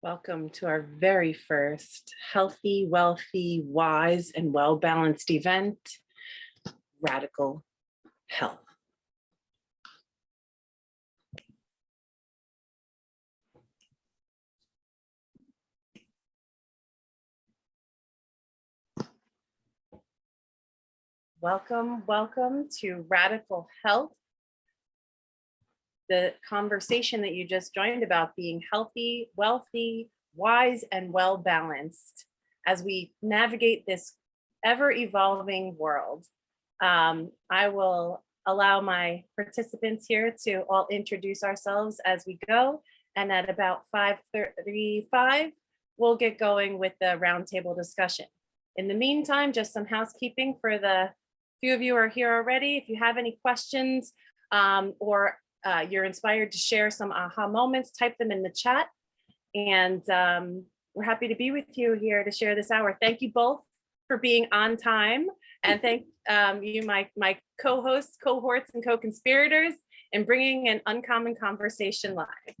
Welcome to our very first healthy, wealthy, wise, and well-balanced event, Radical Health. Welcome to Radical Health. The conversation that you just joined about being healthy, wealthy, wise, and well-balanced as we navigate this ever-evolving world. I will allow my participants here to all introduce ourselves as we go, and at about 5:35, we'll get going with the roundtable discussion. In the meantime, just some housekeeping for the few of you who are here already. If you have any questions or you're inspired to share some aha moments, type them in the chat. And we're happy to be with you here to share this hour. Thank you both for being on time. And thank you, my co-hosts, cohorts, and co-conspirators in bringing an uncommon conversation live.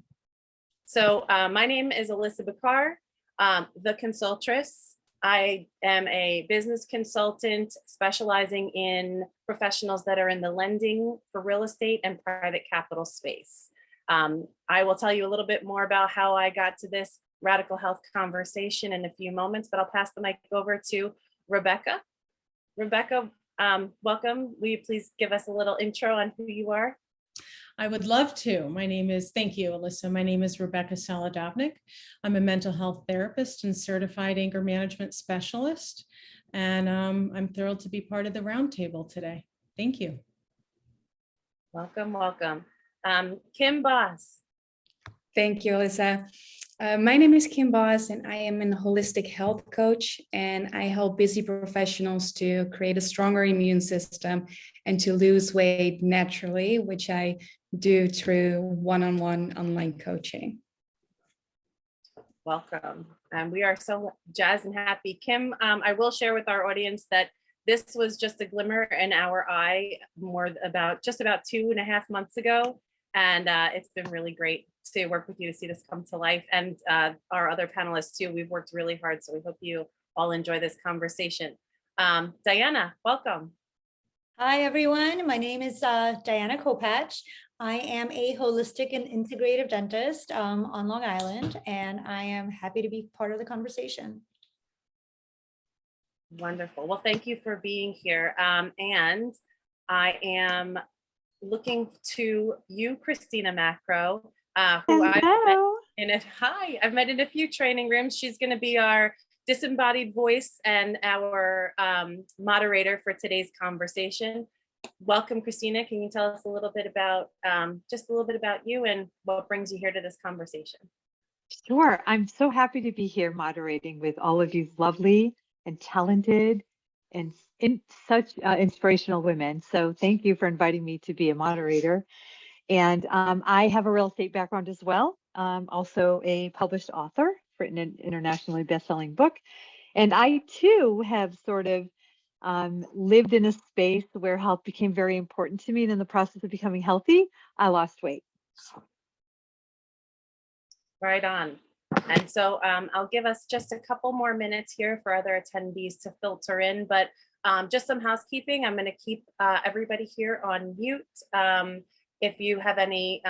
So my name is Alyssa Bakar, the Consultress. I am a business consultant specializing in professionals that are in the lending for real estate and private capital space. I will tell you a little bit more about how I got to this radical health conversation in a few moments, but I'll pass the mic over to Rebecca. Rebecca, welcome. Will you please give us a little intro on who you are? I would love to. Thank you, Alyssa. My name is Rebecca Saladopnik. I'm a mental health therapist and certified anger management specialist. And I'm thrilled to be part of the roundtable today. Thank you. Welcome. Kim Boss. Thank you, Alyssa. My name is Kim Boss, and I am a holistic health coach, and I help busy professionals to create a stronger immune system and to lose weight naturally, which I do through one-on-one online coaching. Welcome. We are so jazzed and happy. Kim, I will share with our audience that this was just a glimmer in our eye just about 2.5 months ago. And it's been really great to work with you to see this come to life, and our other panelists too. We've worked really hard, so we hope you all enjoy this conversation. Diana, welcome. Hi, everyone. My name is Diana Kopach. I am a holistic and integrative dentist on Long Island, and I am happy to be part of the conversation. Wonderful. Well, thank you for being here. And I am looking to you, Christina Macro, who I've met in a few training rooms. She's going to be our disembodied voice and our moderator for today's conversation. Welcome, Christina. Can you tell us a little bit about you and what brings you here to this conversation? Sure. I'm so happy to be here moderating with all of you lovely and talented and such inspirational women. So thank you for inviting me to be a moderator. And I have a real estate background as well. Also a published author, written an internationally best-selling book. And I too have sort of lived in a space where health became very important to me. And in the process of becoming healthy, I lost weight. Right on. And so I'll give us just a couple more minutes here for other attendees to filter in, but just some housekeeping. I'm going to keep everybody here on mute. If you have any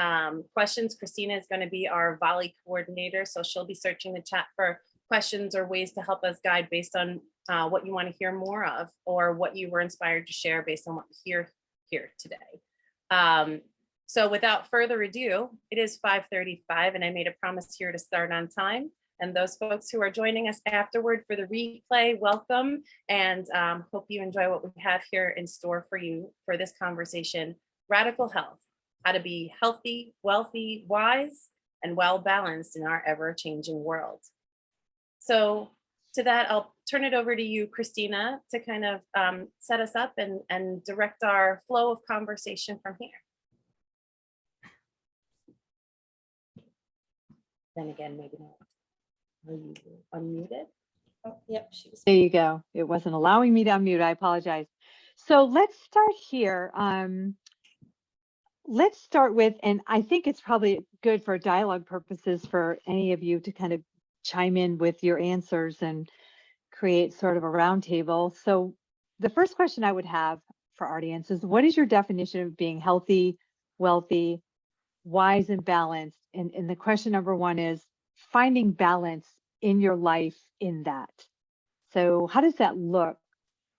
questions, Christina is going to be our volley coordinator, so she'll be searching the chat for questions or ways to help us guide based on what you want to hear more of, or what you were inspired to share based on what you hear here today. So without further ado, it is 5:35, and I made a promise here to start on time. And those folks who are joining us afterward for the replay, welcome, and hope you enjoy what we have here in store for you for this conversation, Radical Health, how to be healthy, wealthy, wise, and well-balanced in our ever-changing world. So to that, I'll turn it over to you, Christina, to kind of set us up and direct our flow of conversation from here. Then again, maybe not. Are you unmuted? Oh, yep, There you go. It wasn't allowing me to unmute. I apologize. So let's start here. Let's start with, and I think it's probably good for dialogue purposes for any of you to kind of chime in with your answers and create sort of a roundtable. So the first question I would have for our audience is, what is your definition of being healthy, wealthy, wise, and balanced? And the question number one is finding balance in your life in that. So how does that look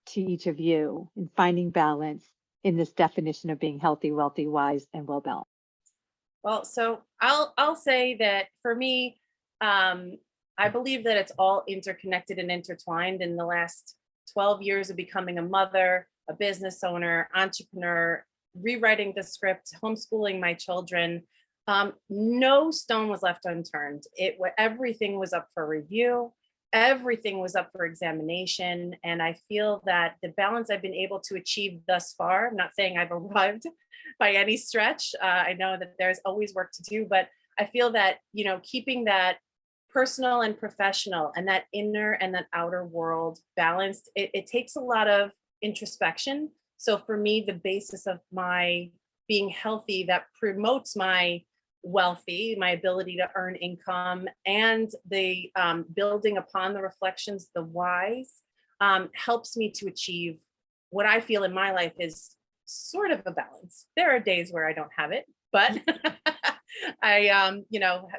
to each of you in finding balance in this definition of being healthy, wealthy, wise, and well balanced? Well, so I'll say that for me, I believe that it's all interconnected and intertwined. In the last 12 years of becoming a mother, a business owner, entrepreneur, rewriting the script, homeschooling my children, no stone was left unturned. Everything was up for review. Everything was up for examination. And I feel that the balance I've been able to achieve thus far, I'm not saying I've arrived by any stretch. I know that there's always work to do, but I feel that, keeping that personal and professional and that inner and that outer world balanced, it takes a lot of introspection. So for me, the basis of my being healthy that promotes my wealthy, my ability to earn income, and the building upon the reflections, the whys, helps me to achieve what I feel in my life is sort of a balance. There are days where I don't have it, but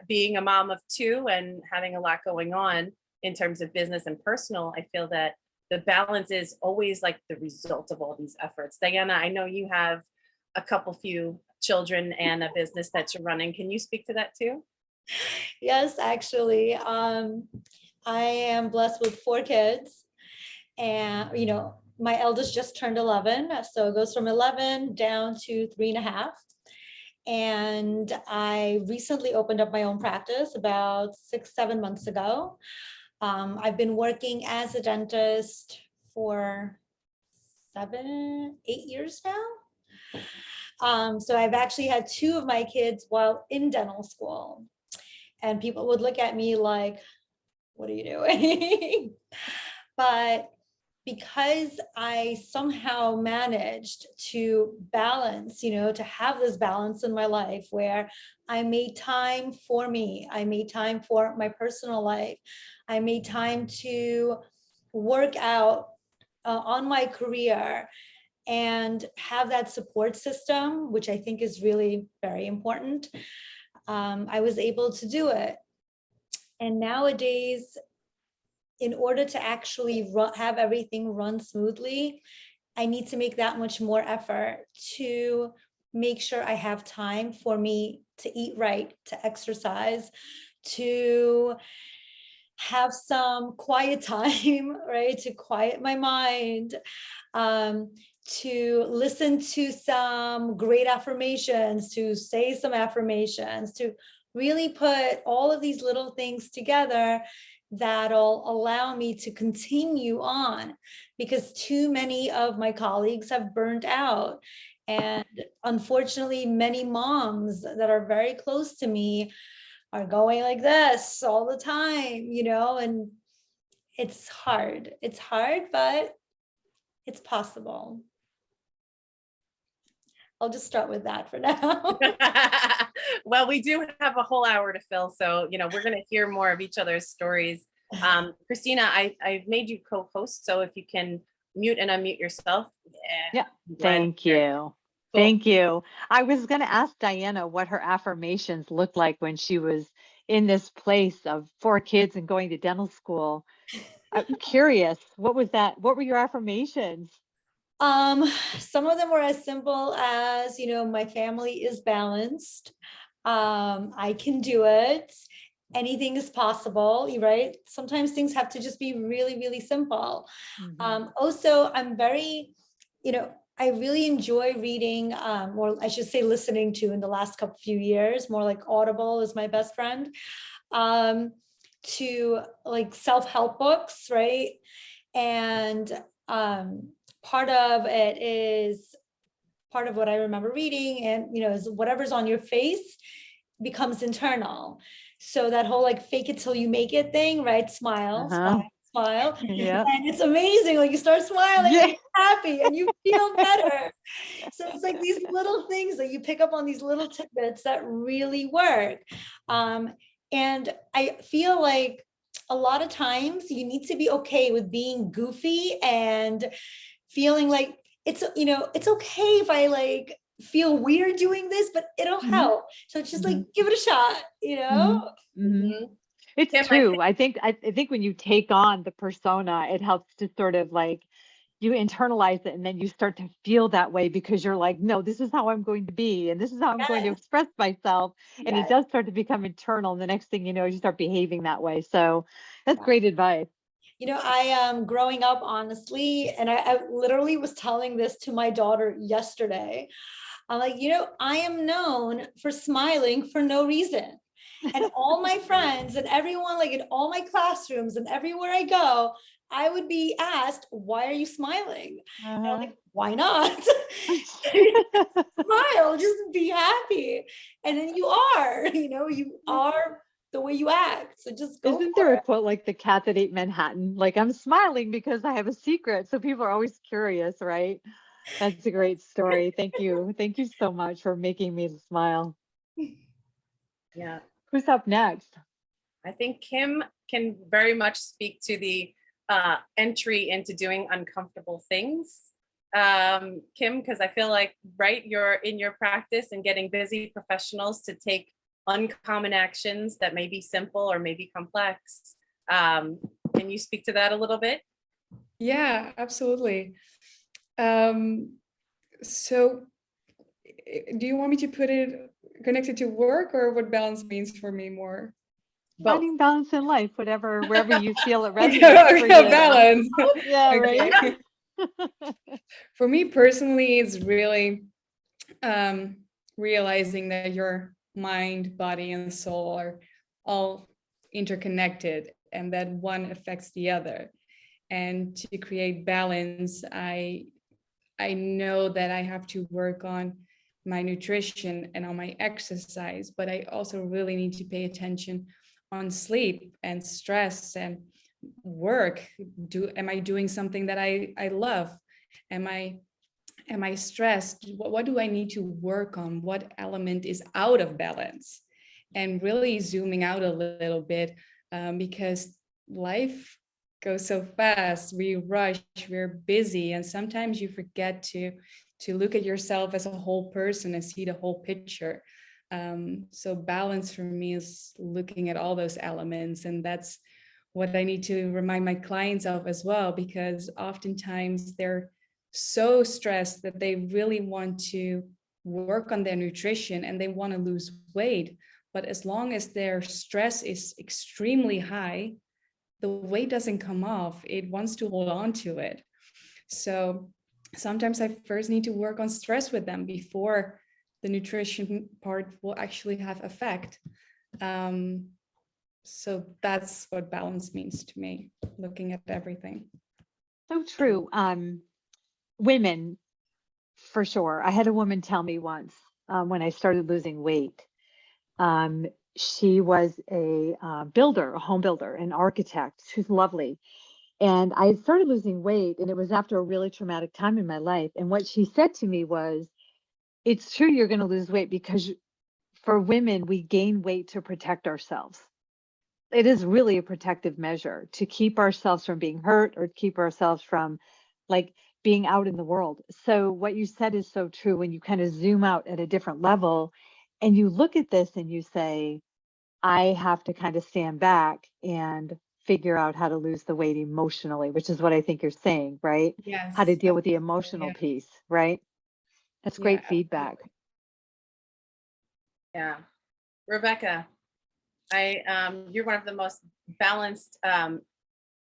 being a mom of two and having a lot going on in terms of business and personal, I feel that the balance is always like the result of all these efforts. Diana, I know you have a few children and a business that you're running. Can you speak to that too? Yes, actually, I am blessed with 4 kids, and my eldest just turned 11, so it goes from 11 down to 3.5. And I recently opened up my own practice about 6-7 months ago. I've been working as a dentist for 7-8 years now. So I've actually had 2 of my kids while in dental school, and people would look at me like, what are you doing? But because I somehow managed to balance, to have this balance in my life where I made time for me, I made time for my personal life, I made time to work out on my career and have that support system, which I think is really very important. I was able to do it. And nowadays, in order to actually have everything run smoothly, I need to make that much more effort to make sure I have time for me to eat right, to exercise, to have some quiet time, right? To quiet my mind, to listen to some great affirmations, to say some affirmations, to really put all of these little things together that'll allow me to continue on, because too many of my colleagues have burnt out. And unfortunately, many moms that are very close to me are going like this all the time, and it's hard. It's hard, but it's possible. I'll just start with that for now. Well, we do have a whole hour to fill, so we're going to hear more of each other's stories. Christina, I've made you co-host, so if you can mute and unmute yourself. Yeah, thank you. Cool. Thank you. I was going to ask Diana what her affirmations looked like when she was in this place of 4 kids and going to dental school. I'm curious, what was that? What were your affirmations? Some of them were as simple as, my family is balanced. I can do it. Anything is possible, right? Sometimes things have to just be really, really simple. Mm-hmm. Also, I'm very, I really enjoy reading, or I should say listening to in the last few years, more like Audible is my best friend, to like self-help books, right? And part of what I remember reading, and is whatever's on your face becomes internal. So that whole like fake it till you make it thing, right? Smile, smile. Yeah. And it's amazing. Like you start smiling, and you're happy and you feel better. So it's like these little things that you pick up on, these little tidbits that really work. And I feel like a lot of times you need to be okay with being goofy and feeling like it's, you know, it's okay if I like feel weird doing this, but it'll help. So it's just like, give it a shot, you know? It's Kim, true. I think when you take on the persona, it helps to sort of like you internalize it and then you start to feel that way because you're like, no, this is how I'm going to be and this is how I'm going to Yes. express myself. And it Yes. does start to become internal. And the next thing you know, you start behaving that way. So that's Yeah. great advice. You know, I am growing up, honestly, and I literally was telling this to my daughter yesterday. I'm like, you know, I am known for smiling for no reason. And all my friends and everyone, like in all my classrooms and everywhere I go, I would be asked, why are you smiling? And I'm like, why not? Smile, just be happy. And then you are, you know, you are the way you act. So just go Isn't for there a it. quote like the cat that ate Manhattan? Like I'm smiling because I have a secret. So people are always curious, right? That's a great story. Thank you. Thank you so much for making me smile. Yeah, Who's up next? I think Kim can very much speak to the entry into doing uncomfortable things. Kim, because I feel like, right, you're in your practice and getting busy professionals to take uncommon actions that may be simple or maybe complex. Can you speak to that a little bit? Yeah, absolutely. So do you want me to put it connected to work or what balance means for me more? Both. Finding balance in life, whatever, wherever you feel it resonates for Okay, you. balance. Yeah, right. Okay. For me personally, it's really realizing that your mind, body, and soul are all interconnected and that one affects the other. And to create balance, I know that I have to work on my nutrition and on my exercise, but I also really need to pay attention on sleep and stress and work. Am I doing something that I love? Am I stressed? What do I need to work on? What element is out of balance? And really zooming out a little bit, because life goes so fast. We rush, we're busy, and sometimes you forget to look at yourself as a whole person and see the whole picture. So balance for me is looking at all those elements, and that's what I need to remind my clients of as well, because oftentimes they're so stressed that they really want to work on their nutrition and they want to lose weight. But as long as their stress is extremely high, the weight doesn't come off. It wants to hold on to it. So sometimes I first need to work on stress with them before the nutrition part will actually have effect. So that's what balance means to me, looking at everything. So true. Women, for sure. I had a woman tell me once when I started losing weight. She was a builder, a home builder, an architect. She's lovely. And I had started losing weight, and it was after a really traumatic time in my life. And what she said to me was, it's true you're going to lose weight because for women, we gain weight to protect ourselves. It is really a protective measure to keep ourselves from being hurt or keep ourselves from like being out in the world. So what you said is so true when you kind of zoom out at a different level and you look at this and you say, I have to kind of stand back and figure out how to lose the weight emotionally, which is what I think you're saying, right? Yes. How to deal with the emotional Yeah. piece, right? That's Yeah, great feedback. Yeah. Rebecca, you're one of the most balanced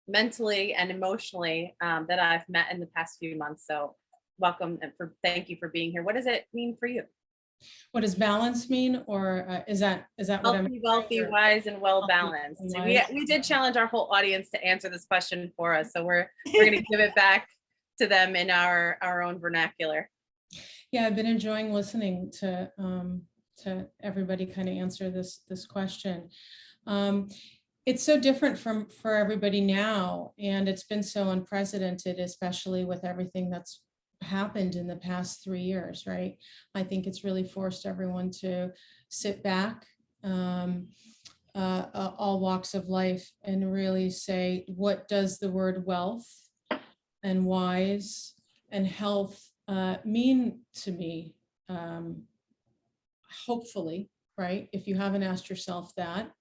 mentally and emotionally that I've met in the past few months. So welcome and thank you for being here. What does it mean for you? What does balance mean? Or is that what I'm Healthy, wealthy, wise, and well balanced. and So wise. we did challenge our whole audience to answer this question for us. So we're going to give it back to them in our own vernacular. Yeah, I've been enjoying listening to everybody kind of answer this question. It's so different for everybody now, and it's been so unprecedented, especially with everything that's happened in the past 3 years, right? I think it's really forced everyone to sit back, all walks of life and really say, what does the word wealth and wise and health mean to me? Hopefully, right? If you haven't asked yourself that,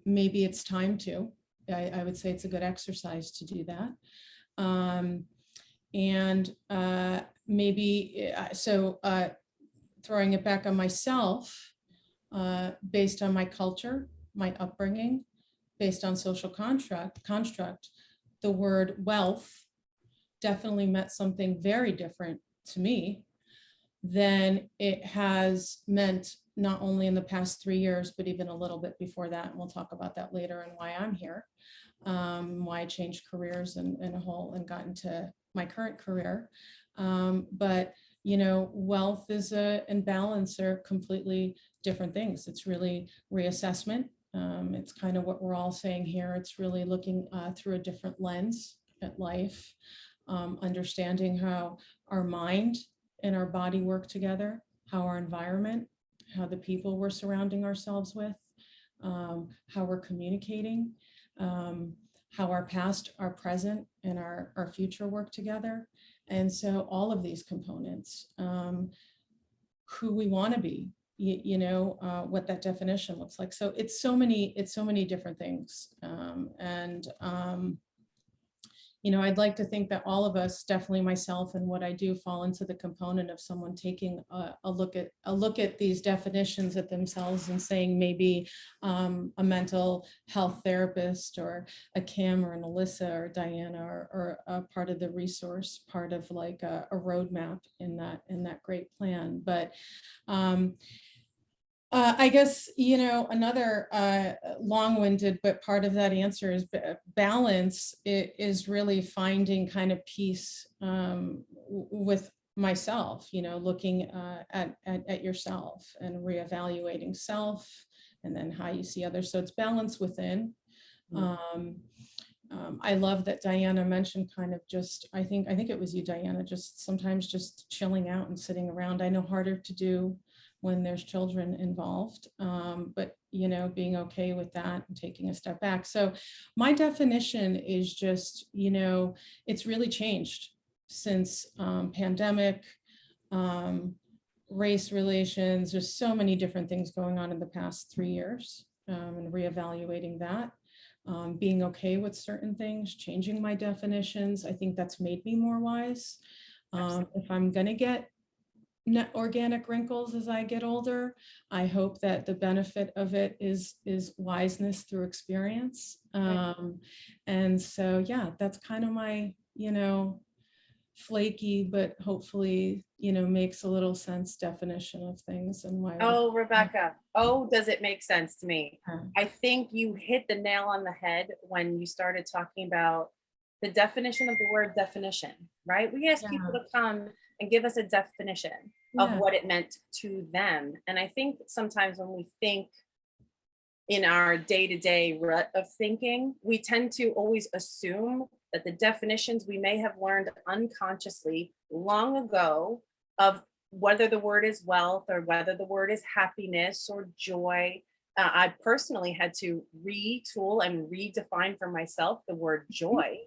maybe it's time to. I would say it's a good exercise to do that. Throwing it back on myself, based on my culture, my upbringing, based on social construct, the word wealth definitely meant something very different to me than it has meant not only in the past 3 years, but even a little bit before that. And we'll talk about that later and why I'm here, why I changed careers and got into my current career. But you know, wealth and balance are completely different things. It's really reassessment. It's kind of what we're all saying here. It's really looking through a different lens at life, understanding how our mind and our body work together, how our environment, how the people we're surrounding ourselves with, how we're communicating, how our past, our present, and our future work together. And so all of these components, who we want to be, what that definition looks like. So it's so many different things. I'd like to think that all of us, definitely myself and what I do, fall into the component of someone taking a look at these definitions at themselves and saying maybe a mental health therapist or a Kim or an Alyssa or Diana or a part of the resource, part of like a roadmap in that great plan. But I guess, another long-winded, but part of that answer is balance. It is really finding kind of peace with myself, looking at yourself and reevaluating self and then how you see others. So it's balance within. I love that Diana mentioned kind of just, I think it was you, Diana, just sometimes just chilling out and sitting around. I know harder to do when there's children involved, but being okay with that and taking a step back. So my definition is just, it's really changed since pandemic, race relations. There's so many different things going on in the past 3 years, and reevaluating that. Being okay with certain things, changing my definitions. I think that's made me more wise. If I'm going to get organic wrinkles as I get older, I hope that the benefit of it is wiseness through experience. And so, yeah, that's kind of my, flaky, but hopefully, makes a little sense definition of things and why. Oh, Rebecca. Oh, does it make sense to me? I think you hit the nail on the head when you started talking about the definition of the word definition, right? We ask people to come and give us a definition of what it meant to them. And I think sometimes when we think in our day-to-day rut of thinking, we tend to always assume that the definitions we may have learned unconsciously long ago of whether the word is wealth or whether the word is happiness or joy. I personally had to retool and redefine for myself the word joy,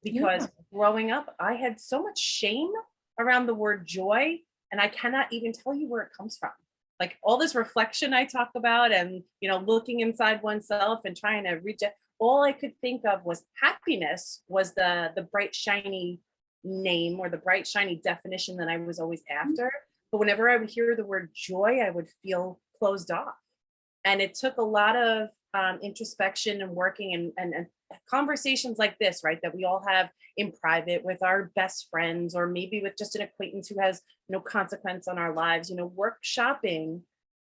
because growing up, I had so much shame around the word joy, and I cannot even tell you where it comes from. Like all this reflection I talk about and, looking inside oneself and trying to reach it, all I could think of was happiness was the bright, shiny name or the bright, shiny definition that I was always after. But whenever I would hear the word joy, I would feel closed off. And it took a lot of introspection and working and conversations like this, right, that we all have in private with our best friends, or maybe with just an acquaintance who has no consequence on our lives. Workshopping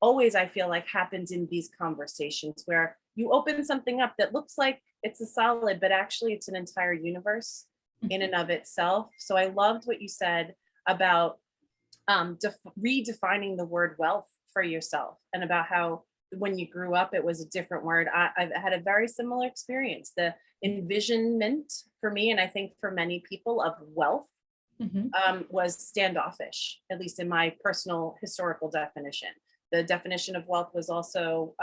always, I feel like, happens in these conversations where you open something up that looks like it's a solid, but actually it's an entire universe in and of itself. So I loved what you said about redefining the word wealth for yourself, and about how when you grew up, it was a different word. I've had a very similar experience. The envisionment for me, and I think for many people, of wealth was standoffish, at least in my personal historical definition. The definition of wealth was also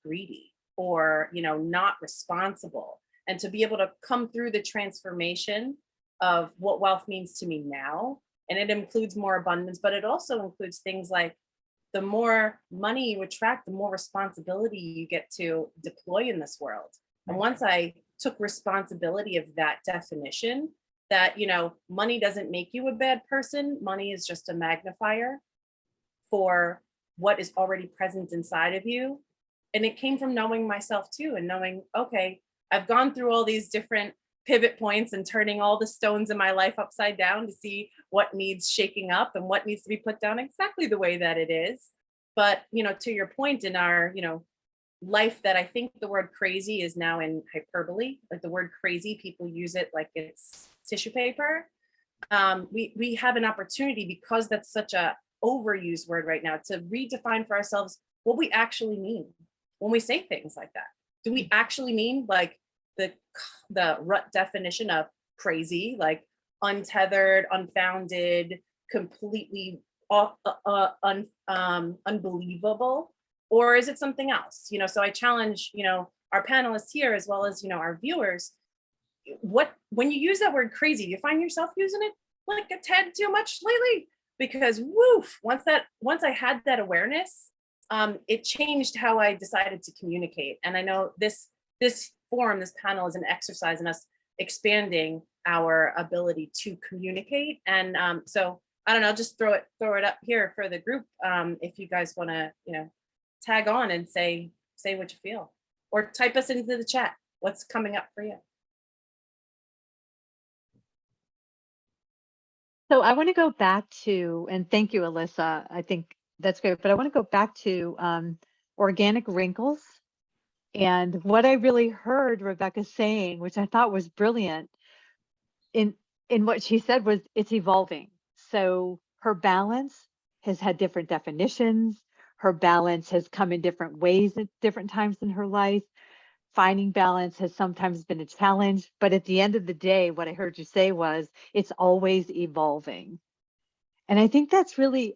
greedy. or, not responsible. And to be able to come through the transformation of what wealth means to me now. And it includes more abundance, but it also includes things like the more money you attract, the more responsibility you get to deploy in this world. And once I took responsibility of that definition, that, money doesn't make you a bad person, money is just a magnifier for what is already present inside of you. And it came from knowing myself too, and knowing, okay, I've gone through all these different pivot points and turning all the stones in my life upside down to see what needs shaking up and what needs to be put down exactly the way that it is. But, to your point, in our, life, that I think the word crazy is now in hyperbole. Like the word crazy, people use it like it's tissue paper. We have an opportunity, because that's such a overused word right now, to redefine for ourselves what we actually mean when we say things like that. Do we actually mean like the rut definition of crazy, like untethered, unfounded, completely unbelievable? Or is it something else? So I challenge, our panelists here, as well as, our viewers, when you use that word crazy, do you find yourself using it like a tad too much lately? Because woof, once I had that awareness, it changed how I decided to communicate. And I know this forum, this panel, is an exercise in us expanding our ability to communicate. And so I don't know, just throw it up here for the group. If you guys want to, tag on and say what you feel, or type us into the chat. What's coming up for you? So I want to go back to, and thank you, Alyssa. I think that's great, but I want to go back to organic wrinkles. And what I really heard Rebecca saying, which I thought was brilliant in what she said, was it's evolving. So her balance has had different definitions. Her balance has come in different ways at different times in her life. Finding balance has sometimes been a challenge, but at the end of the day, what I heard you say was it's always evolving. And I think that's really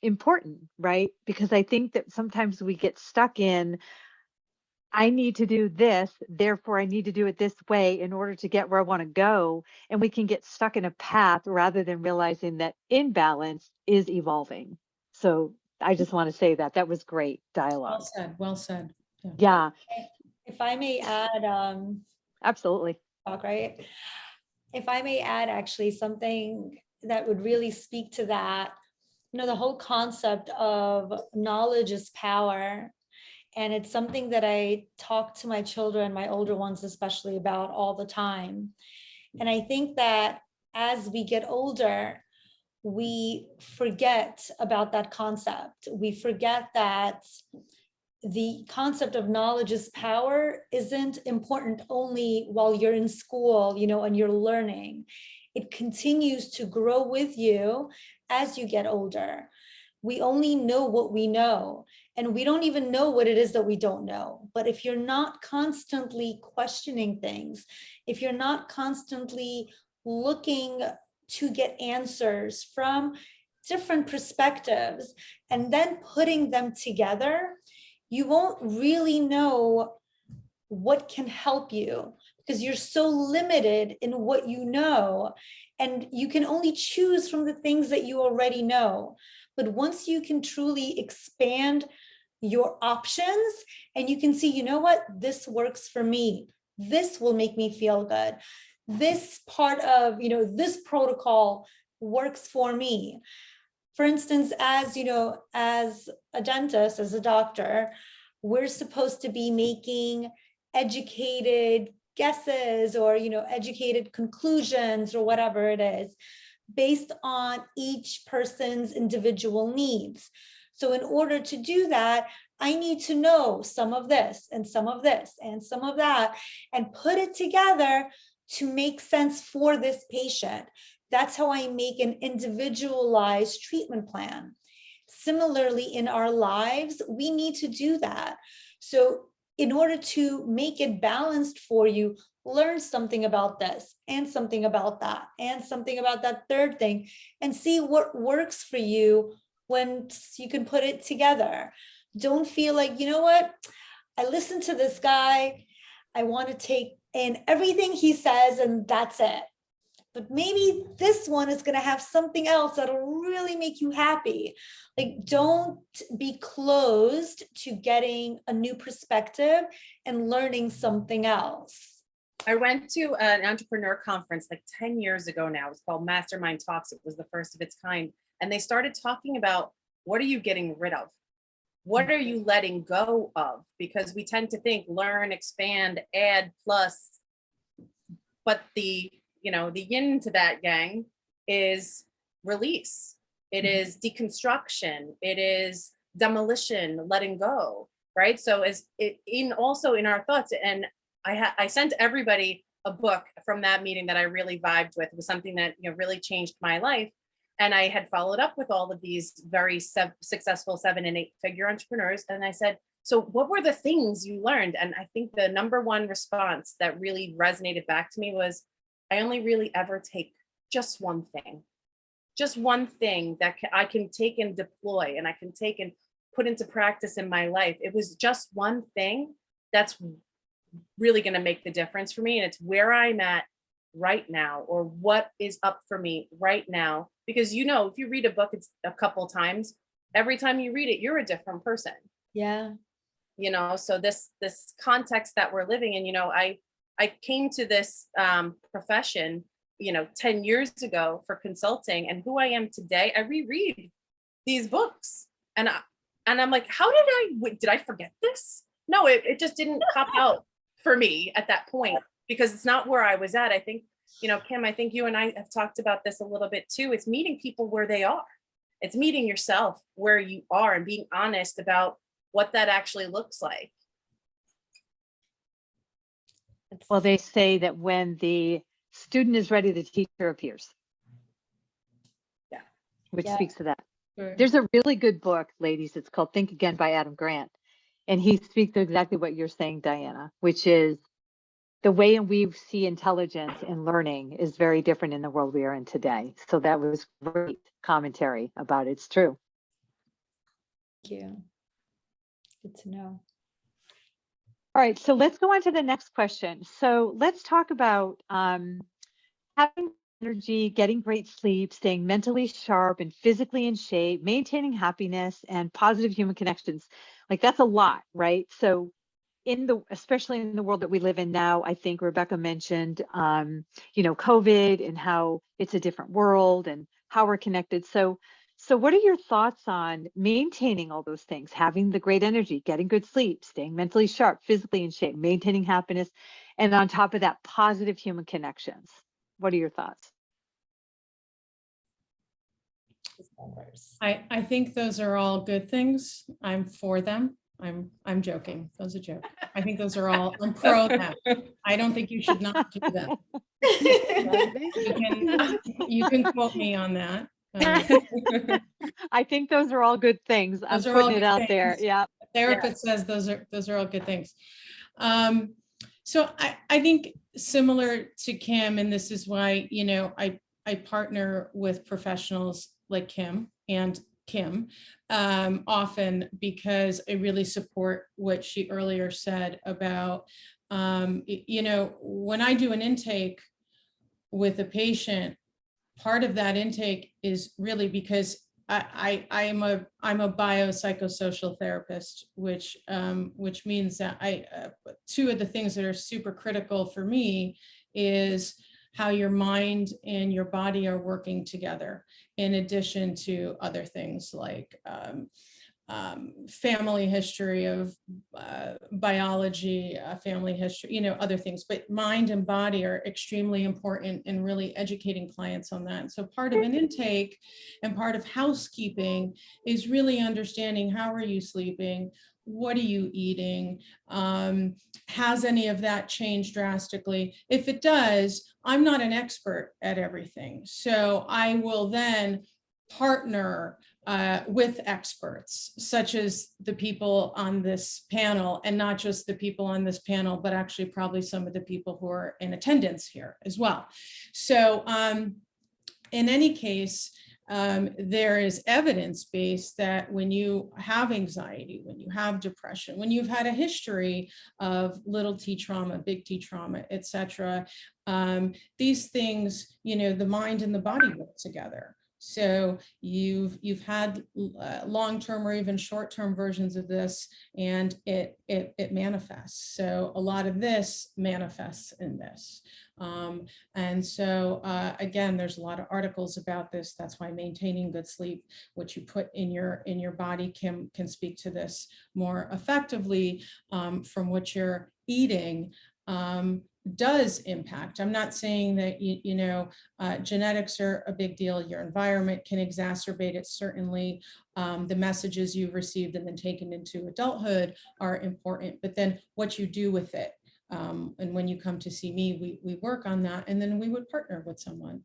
important, right? Because I think that sometimes we get stuck in, I need to do this, therefore I need to do it this way in order to get where I want to go. And we can get stuck in a path rather than realizing that imbalance is evolving. So I just want to say that was great dialogue. Well said. Well said. Yeah, If I may add, absolutely. right? If I may add actually something that would really speak to that, the whole concept of knowledge is power. And it's something that I talk to my children, my older ones especially, about all the time. And I think that as we get older, we forget about that concept. We forget that the concept of knowledge is power isn't important only while you're in school, and you're learning. It continues to grow with you as you get older. We only know what we know, and we don't even know what it is that we don't know. But if you're not constantly questioning things, if you're not constantly looking to get answers from different perspectives and then putting them together, you won't really know what can help you, because you're so limited in what you know, and you can only choose from the things that you already know. But once you can truly expand your options and you can see, what, this works for me, this will make me feel good, this part of, this protocol works for me. For instance, as a dentist, as a doctor, we're supposed to be making educated guesses or, educated conclusions or whatever it is, based on each person's individual needs. So in order to do that, I need to know some of this and some of this and some of that, and put it together to make sense for this patient. That's how I make an individualized treatment plan. Similarly, in our lives, we need to do that. So in order to make it balanced for you, learn something about this and something about that and something about that third thing, and see what works for you when you can put it together. don't feel like, you know what, I listened to this guy, I want to take in everything he says and that's it. But maybe this one is going to have something else that'll really make you happy. Like, don't be closed to getting a new perspective and learning something else. I went to an entrepreneur conference like 10 years ago now. It was called Mastermind Talks. It was the first of its kind. And they started talking about, what are you getting rid of? What are you letting go of? Because we tend to think learn, expand, add, plus. But the yin to that, yang, is release. It is deconstruction. It is demolition, letting go, right? So also in our thoughts, and I sent everybody a book from that meeting that I really vibed with. It was something that really changed my life. And I had followed up with all of these very successful 7 and 8 figure entrepreneurs. And I said, so what were the things you learned? And I think the number one response that really resonated back to me was, I only really ever take just one thing that I can take and deploy, and I can take and put into practice in my life. It was just one thing that's really going to make the difference for me. And it's where I'm at right now, or what is up for me right now. Because, if you read a book a couple times, every time you read it, you're a different person. Yeah. So this context that we're living in, I came to this profession, 10 years ago for consulting, and who I am today, I reread these books, and I'm like, how did I forget this? No, it just didn't pop out for me at that point, because it's not where I was at. I think, Kim, I think you and I have talked about this a little bit too. It's meeting people where they are. It's meeting yourself where you are and being honest about what that actually looks like. Well, they say that when the student is ready, the teacher appears. Yeah. Which Yeah. speaks to that. Sure. There's a really good book, ladies. It's called Think Again by Adam Grant. And he speaks to exactly what you're saying, Diana, which is the way we see intelligence and learning is very different in the world we are in today. So that was great commentary about it. It's true. Thank you. Good to know. All right, so let's go on to the next question. So let's talk about having energy, getting great sleep, staying mentally sharp and physically in shape, maintaining happiness and positive human connections. Like, that's a lot, right? So especially in the world that we live in now, I think Rebecca mentioned, COVID and how it's a different world and how we're connected. So what are your thoughts on maintaining all those things, having the great energy, getting good sleep, staying mentally sharp, physically in shape, maintaining happiness, and on top of that, positive human connections? What are your thoughts? I think those are all good things. I'm for them. I'm joking. Those are jokes. I think those are all, I'm pro them. I don't think you should not do them. You can quote me on that. I think those are all good things. I'm Those are all putting it good out there. things. Yeah. Therapist says those are all good things. So I think similar to Kim, and this is why, I partner with professionals like Kim often, because I really support what she earlier said about, when I do an intake with a patient, part of that intake is really because I'm a biopsychosocial therapist, which means that two of the things that are super critical for me is how your mind and your body are working together, in addition to other things like family history of biology, family history, other things, but mind and body are extremely important in really educating clients on that. So part of an intake and part of housekeeping is really understanding, how are you sleeping? What are you eating? Has any of that changed drastically? If it does, I'm not an expert at everything. So I will then partner with experts, such as the people on this panel, and not just the people on this panel, but actually probably some of the people who are in attendance here as well. So in any case, there is evidence-based that when you have anxiety, when you have depression, when you've had a history of little t trauma, big T trauma, etc., these things, the mind and the body work together. So you've had long-term or even short-term versions of this, and it manifests. So a lot of this manifests in this. And so again, there's a lot of articles about this. That's why maintaining good sleep, what you put in your body can speak to this more effectively from what you're eating. Does impact. I'm not saying that genetics are a big deal. Your environment can exacerbate it. Certainly, the messages you've received and then taken into adulthood are important. But then what you do with it. And when you come to see me, we work on that, and then we would partner with someone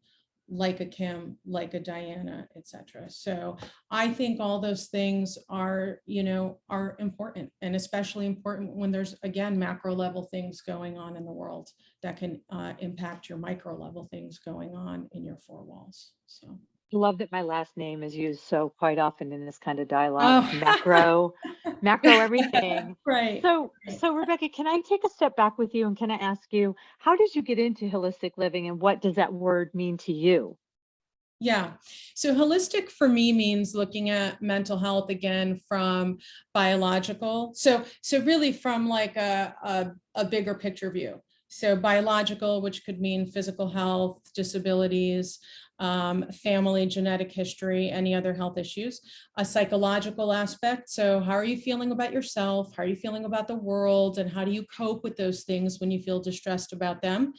like a Kim, like a Diana, etc. So I think all those things are important, and especially important when there's, again, macro level things going on in the world that can impact your micro level things going on in your four walls. So. Love that my last name is used so quite often in this kind of dialogue. Oh. macro everything. Right. So Rebecca, can I take a step back with you, and can I ask you, how did you get into holistic living, and what does that word mean to you? Yeah. So holistic for me means looking at mental health again from biological. So really from like a bigger picture view. So biological, which could mean physical health, disabilities, family, genetic history, any other health issues. A psychological aspect. So how are you feeling about yourself? How are you feeling about the world? And how do you cope with those things when you feel distressed about them?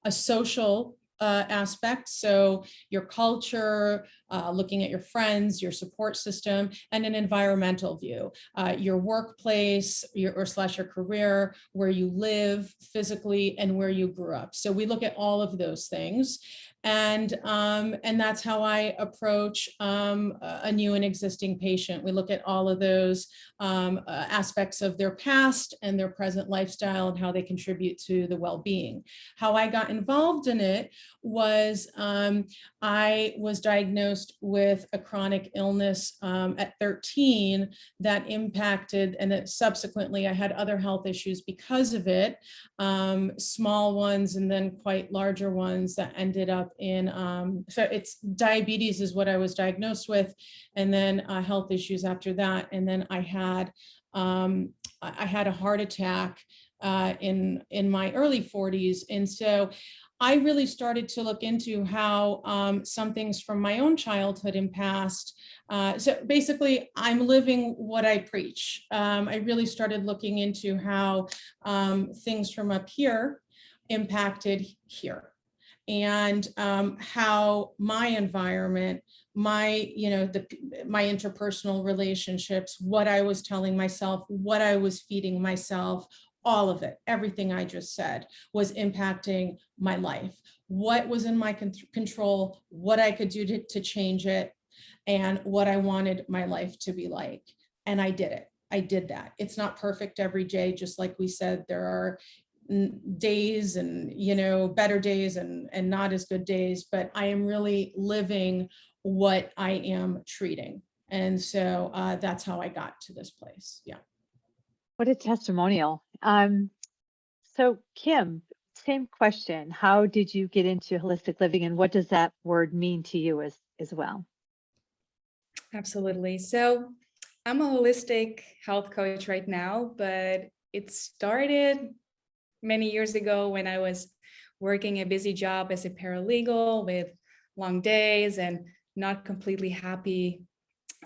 A social aspect. So your culture, looking at your friends, your support system, and an environmental view, your workplace, your career, where you live physically, and where you grew up. So we look at all of those things. And that's how I approach a new and existing patient. We look at all of those aspects of their past and their present lifestyle and how they contribute to the well-being. How I got involved in it was I was diagnosed with a chronic illness at 13 that impacted, and that subsequently I had other health issues because of it, small ones and then quite larger ones that ended up in, so it's diabetes is what I was diagnosed with, and then health issues after that. And then I had a heart attack in my early 40s. And so I really started to look into how some things from my own childhood and past. So basically, I'm living what I preach. I really started looking into how things from up here impacted here, and how my environment, my interpersonal relationships, what I was telling myself, what I was feeding myself, all of it, everything I just said was impacting my life. What was in my control, what I could do to change it, and what I wanted my life to be like. And I did it. I did that. It's not perfect every day. Just like we said, there are days and, better days and not as good days, but I am really living what I am treating. And so that's how I got to this place. Yeah. What a testimonial. So Kim, same question. How did you get into holistic living, and what does that word mean to you as well? Absolutely. So I'm a holistic health coach right now, but it started many years ago when I was working a busy job as a paralegal with long days and not completely happy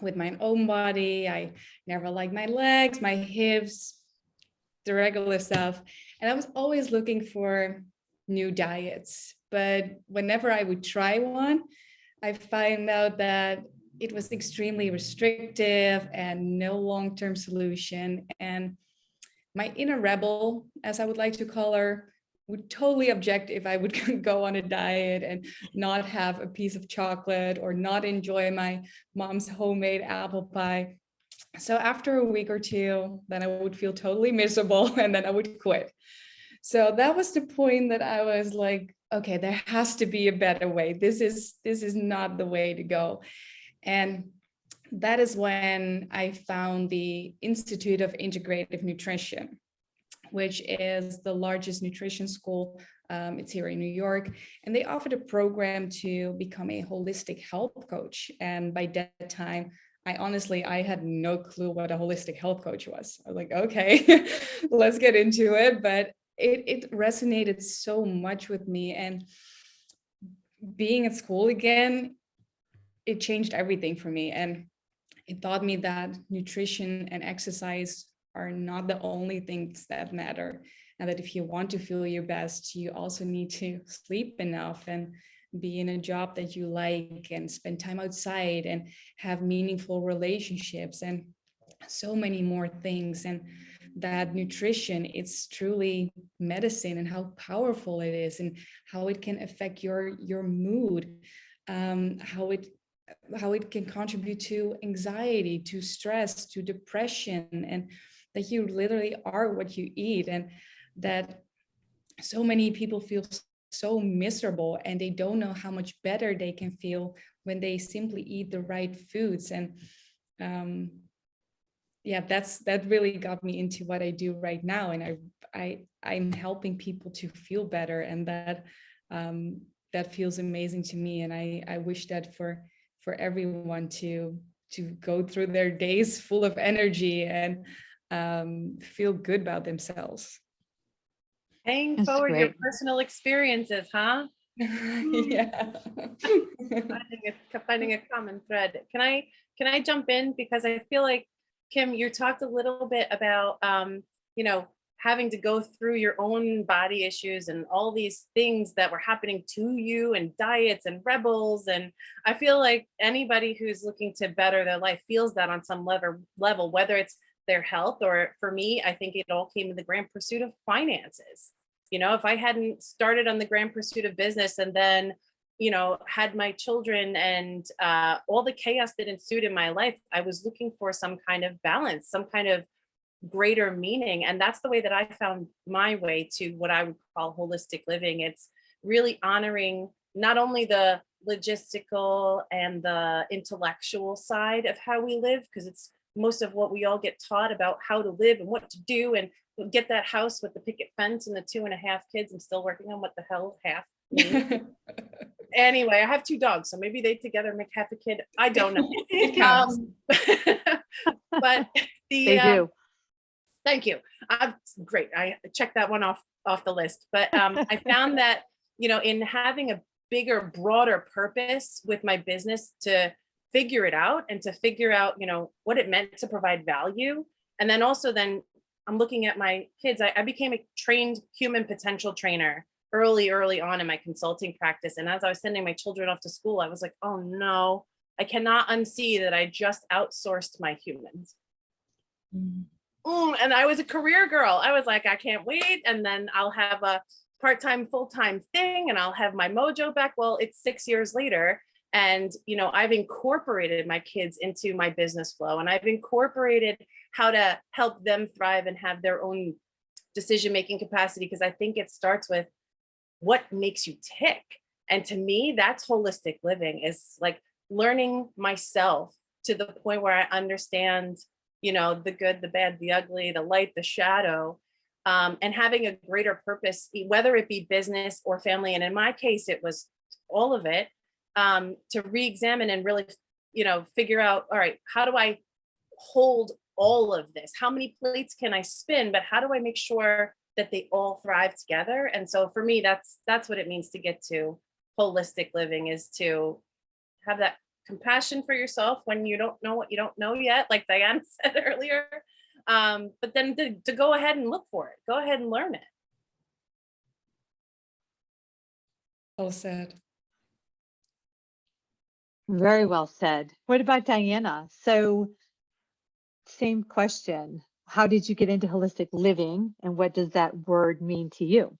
with my own body. I never liked my legs, my hips, the regular stuff. And I was always looking for new diets. But whenever I would try one, I find out that it was extremely restrictive and no long-term solution. And my inner rebel, as I would like to call her, would totally object if I would go on a diet and not have a piece of chocolate or not enjoy my mom's homemade apple pie. So after a week or two, then I would feel totally miserable and then I would quit. So that was the point that I was like, okay, there has to be a better way. This is not the way to go. And that is when I found the Institute of Integrative Nutrition, which is the largest nutrition school. It's here in New York, and they offered a program to become a holistic health coach. And by that time, I had no clue what a holistic health coach was. I was like, okay, let's get into it. But it resonated so much with me. And being at school again, it changed everything for me. And it taught me that nutrition and exercise are not the only things that matter. And that if you want to feel your best, you also need to sleep enough and be in a job that you like and spend time outside and have meaningful relationships and so many more things. And that nutrition, it's truly medicine, and how powerful it is, and how it can affect your mood, how it can contribute to anxiety, to stress, to depression, and that you literally are what you eat. And that so many people feel so miserable, and they don't know how much better they can feel when they simply eat the right foods. And yeah, that really got me into what I do right now. And I'm helping people to feel better, and that feels amazing to me. And I wish that for everyone to go through their days full of energy and feel good about themselves. Paying That's forward your great. personal experiences, huh? Yeah. Finding a common thread. Can I jump in, because I feel like, Kim, you talked a little bit about having to go through your own body issues and all these things that were happening to you, and diets and rebels. And I feel like anybody who's looking to better their life feels that on some level, whether it's their health, or for me, I think it all came in the grand pursuit of finances. If I hadn't started on the grand pursuit of business, and then had my children, and all the chaos that ensued in my life, I was looking for some kind of balance, some kind of greater meaning. And that's the way that I found my way to what I would call holistic living. It's really honoring not only the logistical and the intellectual side of how we live, because it's most of what we all get taught about how to live and what to do, and get that house with the picket fence and the 2.5 kids. I'm still working on what the hell half means. Anyway, I have 2 dogs, so maybe they together make half a kid. I don't know. It counts. But They do. thank you. Great. I checked that one off the list. But I found that, in having a bigger, broader purpose with my business, to figure it out, and to figure out, what it meant to provide value. And then also then I'm looking at my kids. I became a trained human potential trainer early on in my consulting practice. And as I was sending my children off to school, I was like, oh no, I cannot unsee that I just outsourced my humans. And I was a career girl. I was like, I can't wait. And then I'll have a part-time, full-time thing, and I'll have my mojo back. Well, it's 6 years later. And, I've incorporated my kids into my business flow, and I've incorporated how to help them thrive and have their own decision-making capacity. Because I think it starts with what makes you tick. And to me, that's holistic living, is like learning myself to the point where I understand, the good, the bad, the ugly, the light, the shadow, and having a greater purpose, whether it be business or family. And in my case, it was all of it, to re-examine and really, figure out, all right, how do I hold all of this? How many plates can I spin? But how do I make sure that they all thrive together? And so for me, that's what it means to get to holistic living, is to have that compassion for yourself when you don't know what you don't know yet, like Diane said earlier. But then to go ahead and look for it, go ahead and learn it. Well said. Very well said. What about Diana? So same question. How did you get into holistic living, and what does that word mean to you?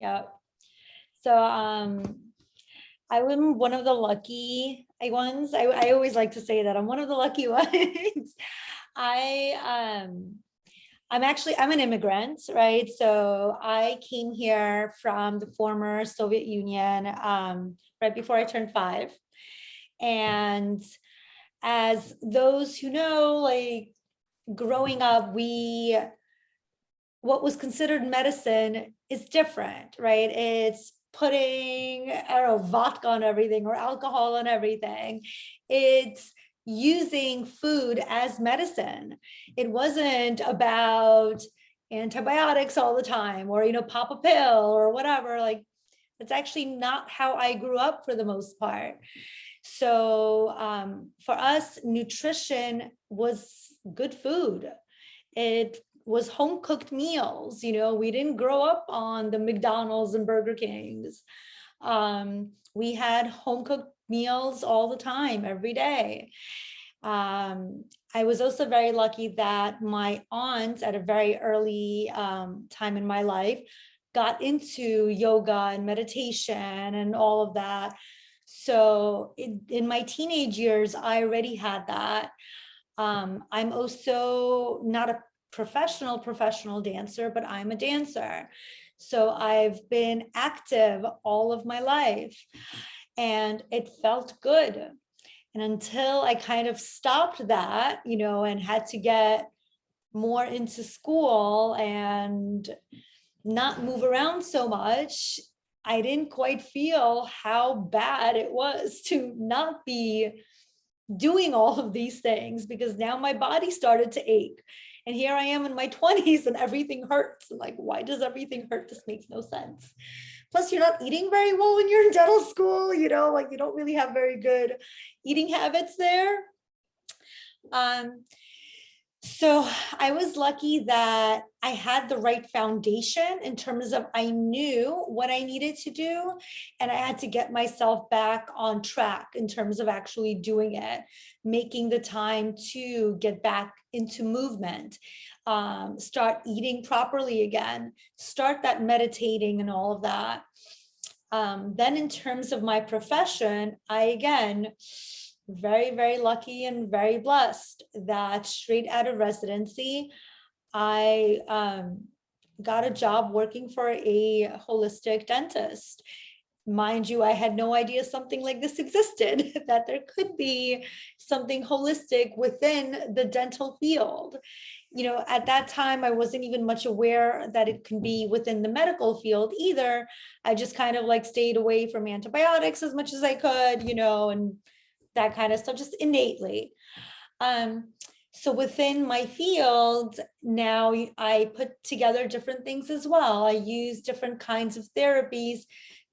Yeah. So I'm one of the lucky ones. I always like to say that I'm one of the lucky ones. I'm an immigrant, right? So I came here from the former Soviet Union right before I turned 5. And as those who know, like growing up, what was considered medicine is different, right? It's putting, I don't know, vodka on everything or alcohol on everything. It's using food as medicine. It wasn't about antibiotics all the time, or, pop a pill or whatever. Like, it's actually not how I grew up for the most part. So for us, nutrition was good food. It was home cooked meals. We didn't grow up on the McDonald's and Burger Kings. We had home cooked meals all the time, every day. I was also very lucky that my aunt at a very early time in my life got into yoga and meditation and all of that. So in my teenage years, I already had that. I'm also not a professional dancer, but I'm a dancer. So I've been active all of my life, and it felt good. And until I kind of stopped that, and had to get more into school and not move around so much, I didn't quite feel how bad it was to not be doing all of these things, because now my body started to ache. And here I am in my 20s and everything hurts. And like, why does everything hurt? This makes no sense. Plus, you're not eating very well when you're in dental school, like you don't really have very good eating habits there. So I was lucky that I had the right foundation in terms of I knew what I needed to do, and I had to get myself back on track in terms of actually doing it, making the time to get back into movement, start eating properly again, start that meditating and all of that. Then in terms of my profession, I again, very, very lucky and very blessed that straight out of residency, I got a job working for a holistic dentist. Mind you, I had no idea something like this existed, that there could be something holistic within the dental field. At that time, I wasn't even much aware that it can be within the medical field either. I just kind of like stayed away from antibiotics as much as I could, and that kind of stuff, just innately. So within my field, now I put together different things as well. I use different kinds of therapies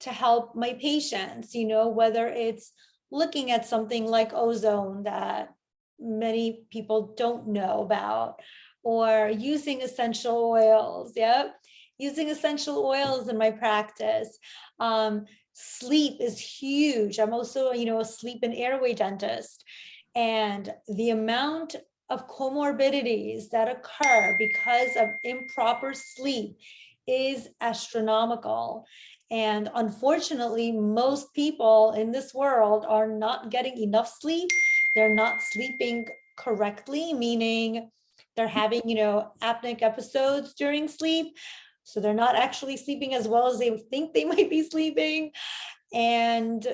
to help my patients, whether it's looking at something like ozone that many people don't know about, or using essential oils. Using essential oils in my practice. Sleep is huge. I'm also, a sleep and airway dentist. And the amount of comorbidities that occur because of improper sleep is astronomical. And unfortunately, most people in this world are not getting enough sleep. They're not sleeping correctly, meaning they're having, apneic episodes during sleep. So they're not actually sleeping as well as they think they might be sleeping. And,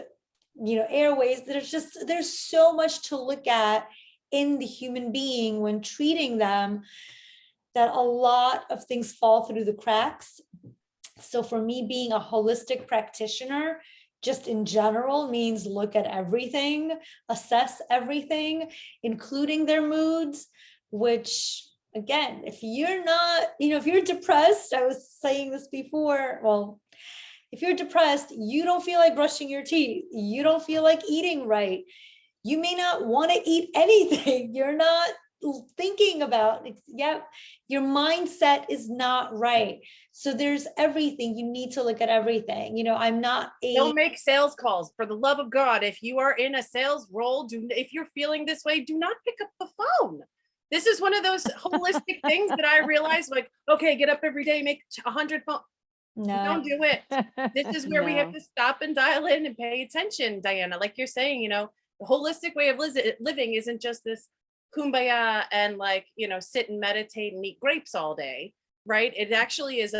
airways, there's so much to look at in the human being when treating them, that a lot of things fall through the cracks. So for me, being a holistic practitioner, just in general, means look at everything, assess everything, including their moods, which again, if you're not, if you're depressed, I was saying this before, well, if you're depressed, you don't feel like brushing your teeth, you don't feel like eating right, you may not want to eat anything, you're not thinking about, your mindset is not right. So there's everything, you need to look at everything. Don't make sales calls, for the love of God. If you are in a sales role, if you're feeling this way, do not pick up the phone. This is one of those holistic things that I realized, like, okay, get up every day, make 100 phone. No, Don't do it. This is where we have No. to stop and dial in and pay attention, Diana. Like you're saying, the holistic way of living isn't just this kumbaya and like, sit and meditate and eat grapes all day, right? It actually is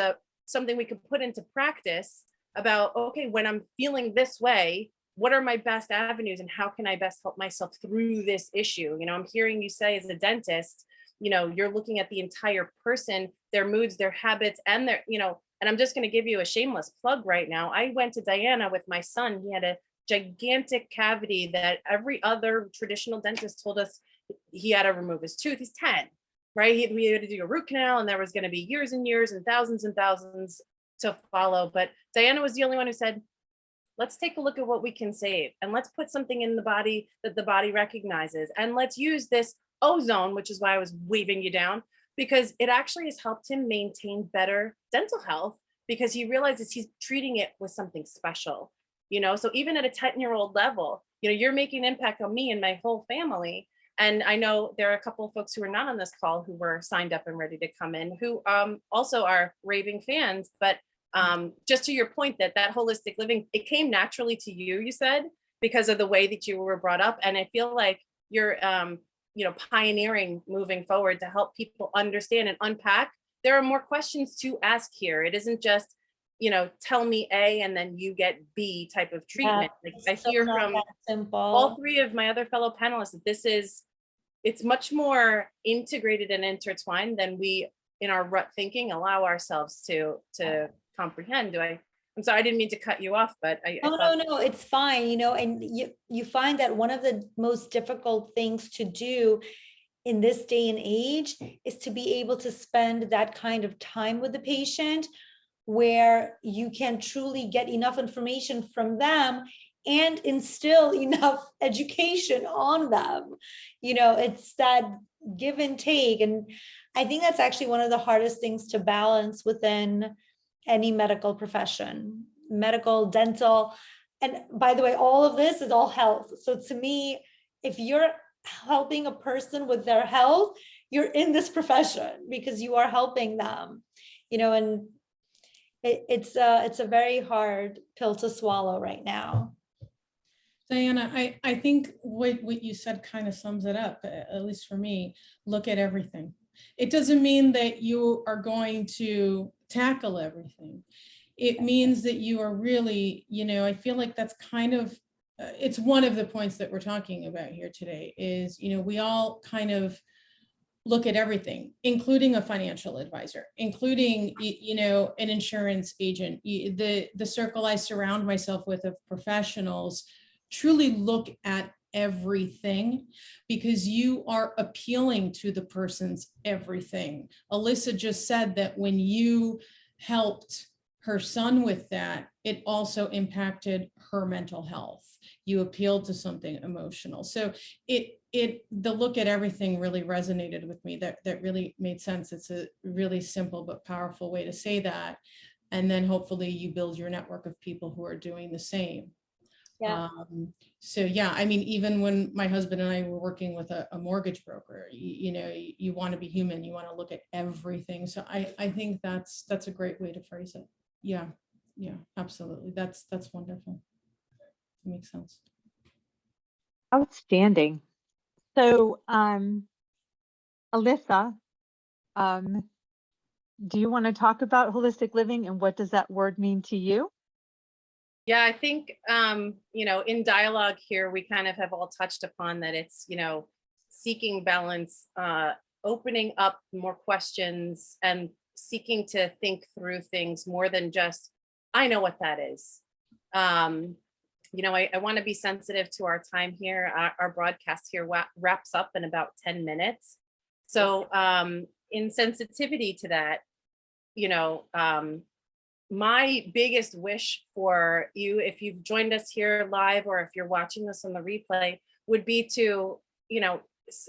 something we could put into practice about, okay, when I'm feeling this way, what are my best avenues and how can I best help myself through this issue? I'm hearing you say as a dentist, you're looking at the entire person, their moods, their habits, and and I'm just going to give you a shameless plug right now. I went to Diana with my son. He had a gigantic cavity that every other traditional dentist told us he had to remove his tooth. He's 10, right? We had to do a root canal, and there was going to be years and years and thousands to follow. But Diana was the only one who said, let's take a look at what we can save, and let's put something in the body that the body recognizes. And let's use this ozone, which is why I was waving you down, because it actually has helped him maintain better dental health because he realizes he's treating it with something special. So even at a 10-year-old level, you're making an impact on me and my whole family. And I know there are a couple of folks who are not on this call who were signed up and ready to come in, who also are raving fans. But just to your point, that holistic living, it came naturally to you, you said, because of the way that you were brought up. And I feel like you're, pioneering moving forward to help people understand and unpack. There are more questions to ask here. It isn't just, tell me A and then you get B type of treatment. Yeah, Like I hear from all three of my other fellow panelists that it's much more integrated and intertwined than we, in our rut thinking, allow ourselves to comprehend. I'm sorry, I didn't mean to cut you off, but No, it's fine, and you find that one of the most difficult things to do in this day and age is to be able to spend that kind of time with the patient where you can truly get enough information from them and instill enough education on them. It's that give and take. And I think that's actually one of the hardest things to balance within any medical profession, medical, dental. And by the way, all of this is all health. So to me, if you're helping a person with their health, you're in this profession because you are helping them, and it's a very hard pill to swallow right now. Diana, I think what you said kind of sums it up, at least for me. Look at everything. It doesn't mean that you are going to tackle everything. It means that you are really, I feel like that's kind of, it's one of the points that we're talking about here today is, we all kind of look at everything, including a financial advisor, including, an insurance agent. The circle I surround myself with of professionals truly look at everything because you are appealing to the person's everything. Alyssa just said that when you helped her son with that, it also impacted her mental health. You appealed to something emotional. So the look at everything really resonated with me. That really made sense. It's a really simple but powerful way to say that. And then hopefully you build your network of people who are doing the same. Yeah. So yeah, I mean, even when my husband and I were working with a mortgage broker, you want to be human, you want to look at everything. So I think that's a great way to phrase it. Yeah, absolutely. That's wonderful. It makes sense. Outstanding. So, Alyssa, do you want to talk about holistic living and what does that word mean to you? Yeah, I think, in dialogue here, we kind of have all touched upon that it's, seeking balance, opening up more questions and seeking to think through things more than just, I know what that is. I want to be sensitive to our time here. Our broadcast here wraps up in about 10 minutes. So in sensitivity to that, my biggest wish for you, if you've joined us here live or if you're watching this on the replay, would be to,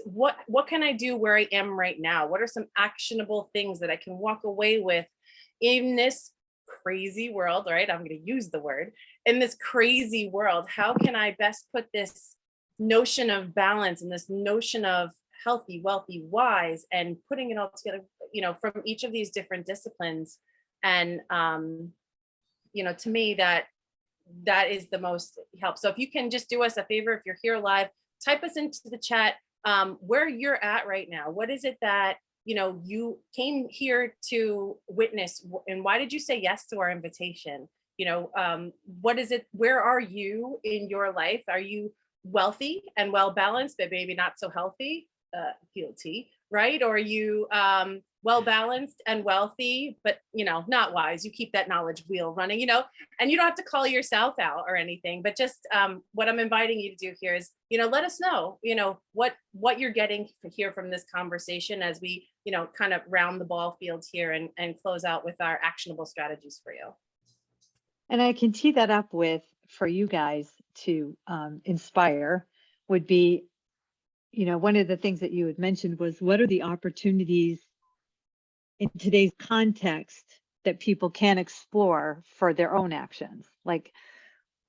what can I do where I am right now? What are some actionable things that I can walk away with in this crazy world, right? I'm going to use the word, in this crazy world. How can I best put this notion of balance and this notion of healthy, wealthy, wise, and putting it all together, from each of these different disciplines. And, to me, that is the most help. So if you can just do us a favor, if you're here live, type us into the chat, where you're at right now. What is it that, you came here to witness, and why did you say yes to our invitation? What is it? Where are you in your life? Are you wealthy and well balanced, but maybe not so healthy? Guilty, right? Or are you well balanced and wealthy, but not wise? You keep that knowledge wheel running, and you don't have to call yourself out or anything, but just what I'm inviting you to do here is, let us know, what you're getting here from this conversation as we, kind of round the ball field here and close out with our actionable strategies for you. And I can tee that up with, for you guys to inspire, would be, one of the things that you had mentioned was, what are the opportunities in today's context that people can explore for their own actions? Like,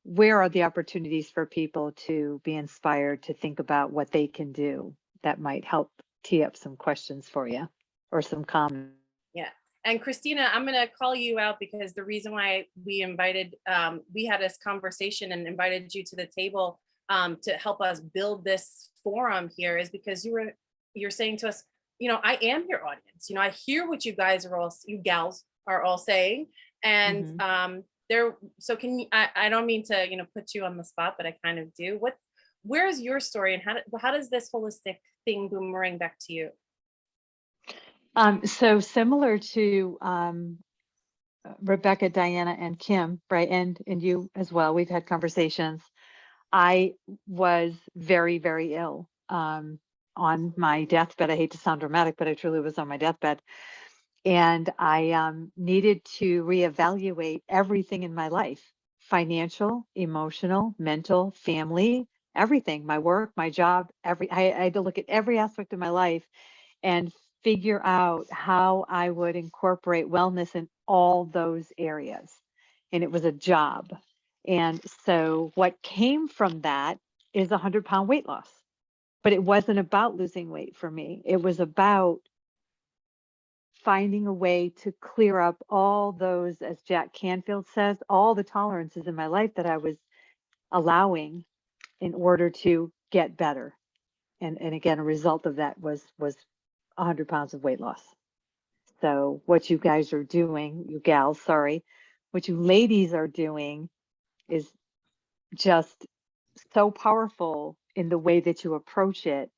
where are the opportunities for people to be inspired to think about what they can do that might help tee up some questions for you or some comments? Yeah. And Christina, I'm going to call you out because the reason why we had this conversation and invited you to the table to help us build this forum here is because you're saying to us, I am your audience. I hear what you gals are all saying. And so can you, I don't mean to, put you on the spot, but I kind of do. Where's your story, and how does this holistic thing boomerang back to you? So similar to Rebecca, Diana, and Kim, right? And you as well. We've had conversations. I was very, very ill on my deathbed. I hate to sound dramatic, but I truly was on my deathbed. And I needed to reevaluate everything in my life: financial, emotional, mental, family, everything, my work, my job, I had to look at every aspect of my life and figure out how I would incorporate wellness in all those areas. And it was a job. And so what came from that is 100-pound weight loss. But it wasn't about losing weight for me. It was about finding a way to clear up all those, as Jack Canfield says, all the tolerances in my life that I was allowing in order to get better. And again, a result of that was 100 pounds of weight loss. So what you guys are doing, you gals, sorry, what you ladies are doing is just so powerful in the way that you approach it,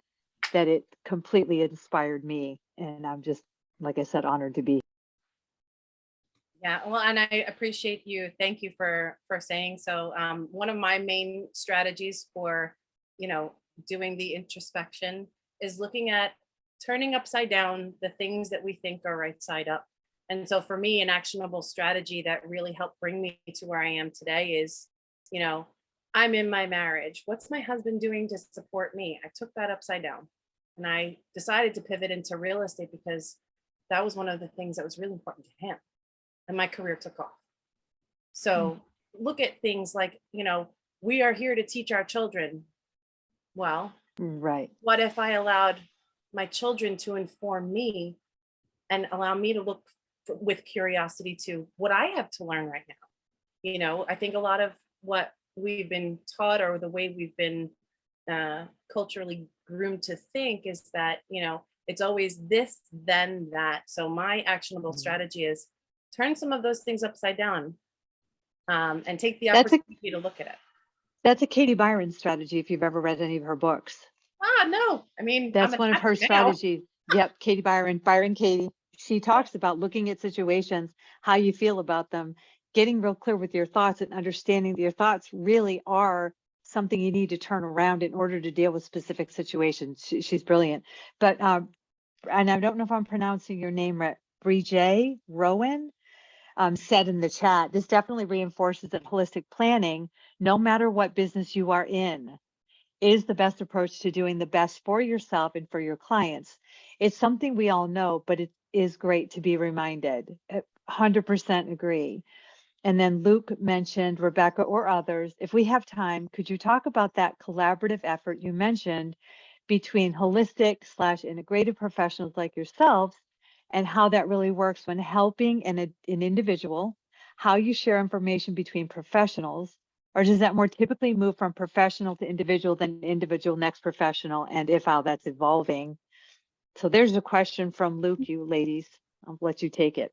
that it completely inspired me. And I'm just, like I said, honored to be. Yeah, well, and I appreciate you. Thank you for saying so. One of my main strategies for, doing the introspection is looking at turning upside down the things that we think are right side up. And so for me, an actionable strategy that really helped bring me to where I am today is, I'm in my marriage. What's my husband doing to support me? I took that upside down and I decided to pivot into real estate because that was one of the things that was really important to him. And my career took off. So look at things like, we are here to teach our children. Well, Right. what if I allowed my children to inform me and allow me to look with curiosity to what I have to learn right now? I think a lot of what we've been taught, or the way we've been culturally groomed to think, is that, it's always this, then that. So my actionable strategy is turn some of those things upside down and take the opportunity to look at it. That's a Katie Byron strategy, if you've ever read any of her books. No, I mean, That's one of her strategies. Yep, Katie Byron, Katie. She talks about looking at situations, how you feel about them, getting real clear with your thoughts, and understanding that your thoughts really are something you need to turn around in order to deal with specific situations. She's brilliant. But, and I don't know if I'm pronouncing your name right, Bridget Rowan said in the chat, this definitely reinforces that holistic planning, no matter what business you are in, is the best approach to doing the best for yourself and for your clients. It's something we all know, but it is great to be reminded. 100% agree. And then Luke mentioned, Rebecca or others, if we have time, could you talk about that collaborative effort you mentioned between holistic/integrative professionals like yourselves, and how that really works when helping an individual, how you share information between professionals, Or does that more typically move from professional to individual, then individual next professional, and if how that's evolving? So there's a question from Luke, you ladies. I'll let you take it.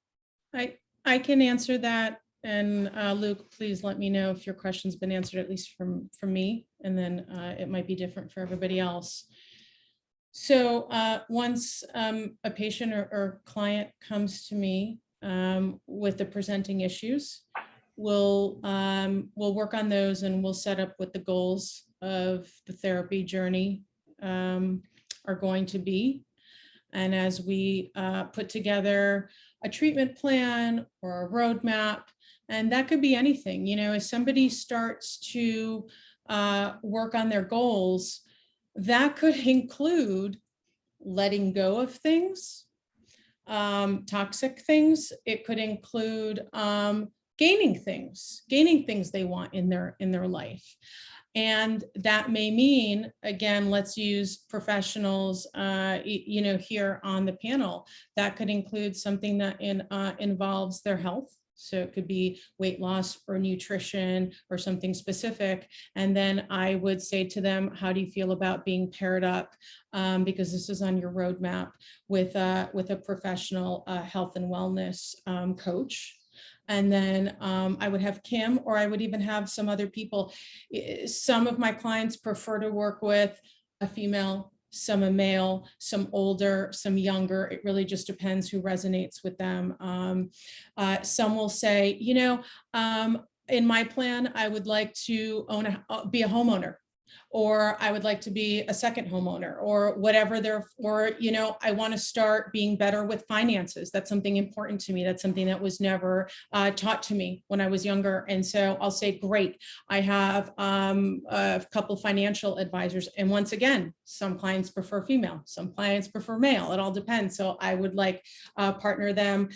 I can answer that. And Luke, please let me know if your question's been answered, at least from me, and then it might be different for everybody else. So once a patient or client comes to me with the presenting issues, we'll work on those, and we'll set up what the goals of the therapy journey are going to be. And as we put together a treatment plan or a roadmap, and that could be anything, you know, as somebody starts to work on their goals, that could include letting go of things, toxic things. It could include gaining things they want in their life. And that may mean, again, let's use professionals, you know, here on the panel. That could include something that involves their health. So it could be weight loss or nutrition or something specific. And then I would say to them, how do you feel about being paired up? Because this is on your roadmap with a professional health and wellness coach. And then I would have Kim, or I would even have some other people. Some of my clients prefer to work with a female, some a male, some older, some younger. It really just depends who resonates with them. Some will say, you know, in my plan, I would like to be a homeowner, or I would like to be a second homeowner, or whatever or, you know, I want to start being better with finances. That's something important to me. That's something that was never taught to me when I was younger. And so I'll say, great, I have a couple financial advisors. And once again, some clients prefer female, some clients prefer male. It all depends. So I would like partner them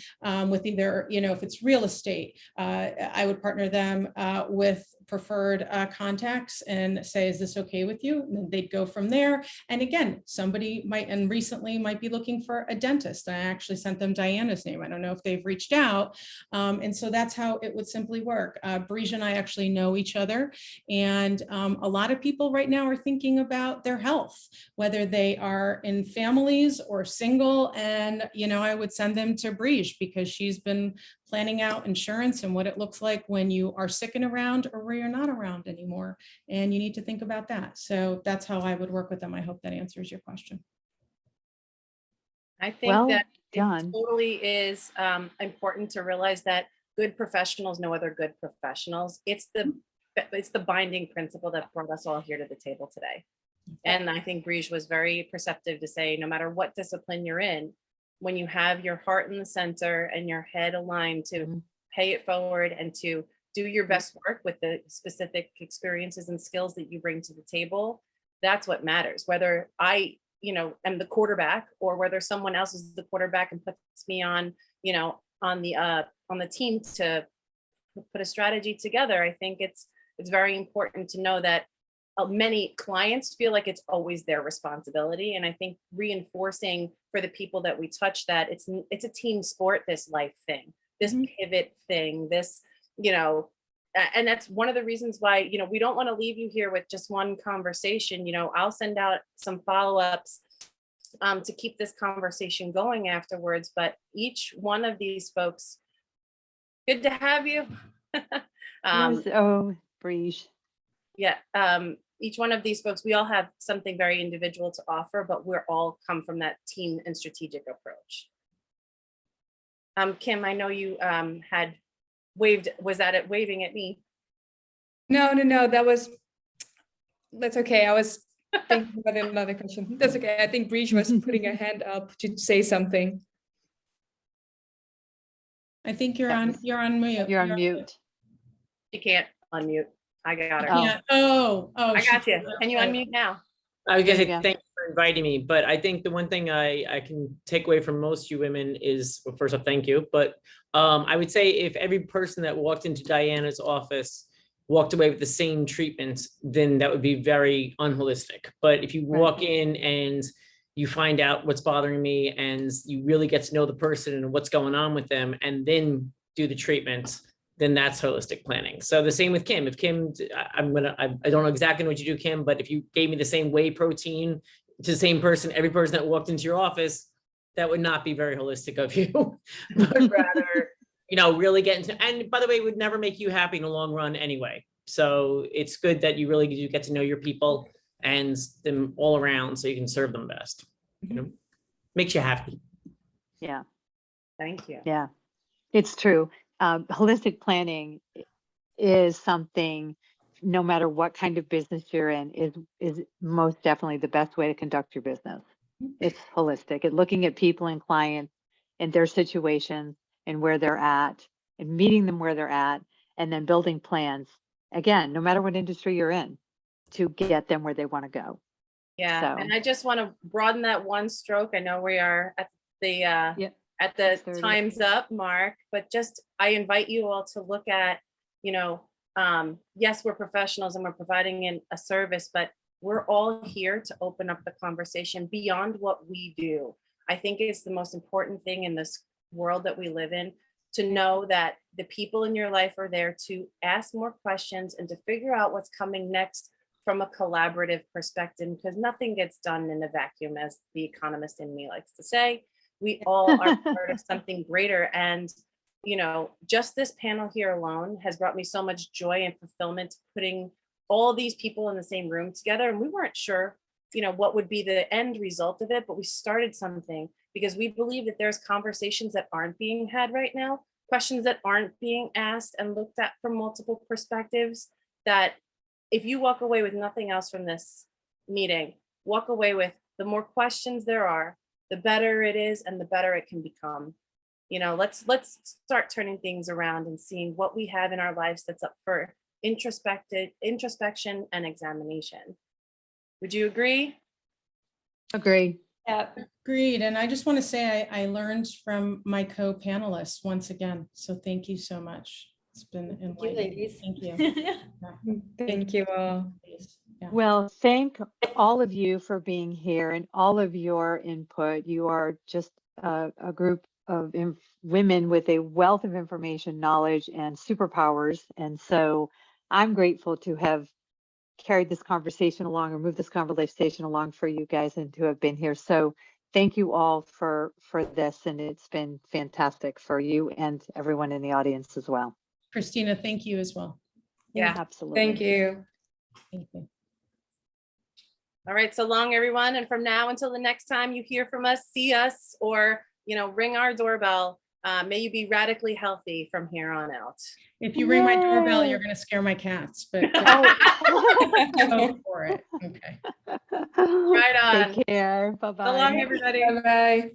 with either, you know, if it's real estate, I would partner them with preferred contacts and say, is this okay with you? And then they'd go from there. And again, somebody recently might be looking for a dentist. And I actually sent them Diana's name. I don't know if they've reached out. And so that's how it would simply work. Breege and I actually know each other. And a lot of people right now are thinking about their health, whether they are in families or single. And, you know, I would send them to Breege because she's been planning out insurance and what it looks like when you are sick and around or where you're not around anymore. And you need to think about that. So that's how I would work with them. I hope that answers your question. I think Well that done. it totally is important to realize that good professionals know other good professionals. It's the binding principle that brought us all here to the table today. And I think Breege was very perceptive to say, no matter what discipline you're in, when you have your heart in the center and your head aligned to pay it forward and to do your best work with the specific experiences and skills that you bring to the table, that's what matters. Whether I, you know, am the quarterback or whether someone else is the quarterback and puts me on, you know, on the team to put a strategy together. I think it's very important to know that many clients feel like it's always their responsibility. And I think reinforcing for the people that we touch that it's a team sport, this life thing, this pivot thing, this, you know, and that's one of the reasons why, you know, we don't want to leave you here with just one conversation. You know, I'll send out some follow-ups to keep this conversation going afterwards. But each one of these folks, good to have you. Breege. Yeah. Each one of these folks, we all have something very individual to offer, but we're all come from that team and strategic approach. Kim, I know you had waved, was that it waving at me? No, that's okay. I was thinking about another question. That's okay. I think Breege was putting a hand up to say something. I think you're on mute. You're on mute. You can't unmute. I got her. Yeah. Oh, I got you. Can you unmute now? I was gonna say Yeah. thank you for inviting me, but I think the one thing I can take away from most you women is, well, first off, thank you. But I would say if every person that walked into Diana's office walked away with the same treatments, then that would be very unholistic. But if you walk in and you find out what's bothering me and you really get to know the person and what's going on with them and then do the treatments, then that's holistic planning. So the same with Kim. If Kim, I don't know exactly what you do, Kim, but if you gave me the same whey protein to the same person, every person that walked into your office, that would not be very holistic of you, but rather, really get into, and by the way, it would never make you happy in the long run anyway. So it's good that you really do get to know your people and them all around so you can serve them best. Makes you happy. Yeah. Thank you. Yeah, it's true. Holistic planning is something, no matter what kind of business you're in, is most definitely the best way to conduct your business. It's holistic and looking at people and clients and their situations and where they're at and meeting them where they're at, and then building plans, again, no matter what industry you're in, to get them where they want to go. Yeah, So- and I just want to broaden that one stroke. I know we are at the Yep. at the 6:30. time's up mark, but just I invite you all to look at, yes, we're professionals and we're providing a service, but we're all here to open up the conversation beyond what we do. I think it's the most important thing in this world that we live in, to know that the people in your life are there to ask more questions and to figure out what's coming next from a collaborative perspective, because nothing gets done in a vacuum, as the economist in me likes to say. We all are part of something greater. And, just this panel here alone has brought me so much joy and fulfillment, putting all these people in the same room together. And we weren't sure, what would be the end result of it, but we started something because we believe that there's conversations that aren't being had right now, questions that aren't being asked and looked at from multiple perspectives, that if you walk away with nothing else from this meeting, walk away with the more questions there are, the better it is and the better it can become. Let's start turning things around and seeing what we have in our lives that's up for introspection and examination. Would you agree? Agree. Yeah. Agreed. And I just want to say I learned from my co-panelists once again. So thank you so much. It's been Thank you, enlightening. ladies. Thank you. Thank you all. Yeah. Well, thank all of you for being here and all of your input. You are just a group of women with a wealth of information, knowledge, and superpowers. And so I'm grateful to have carried this conversation along or moved this conversation along for you guys and to have been here. So thank you all for this. And it's been fantastic for you and everyone in the audience as well. Christina, thank you as well. Yeah. Absolutely. Thank you. Thank you. All right, so long, everyone. And from now until the next time you hear from us, see us, or, ring our doorbell, may you be radically healthy from here on out. If you ring my doorbell, Yay. you're going to scare my cats, but go for it. Okay. Right on. Take care. Bye-bye. So long, everybody. Bye-bye.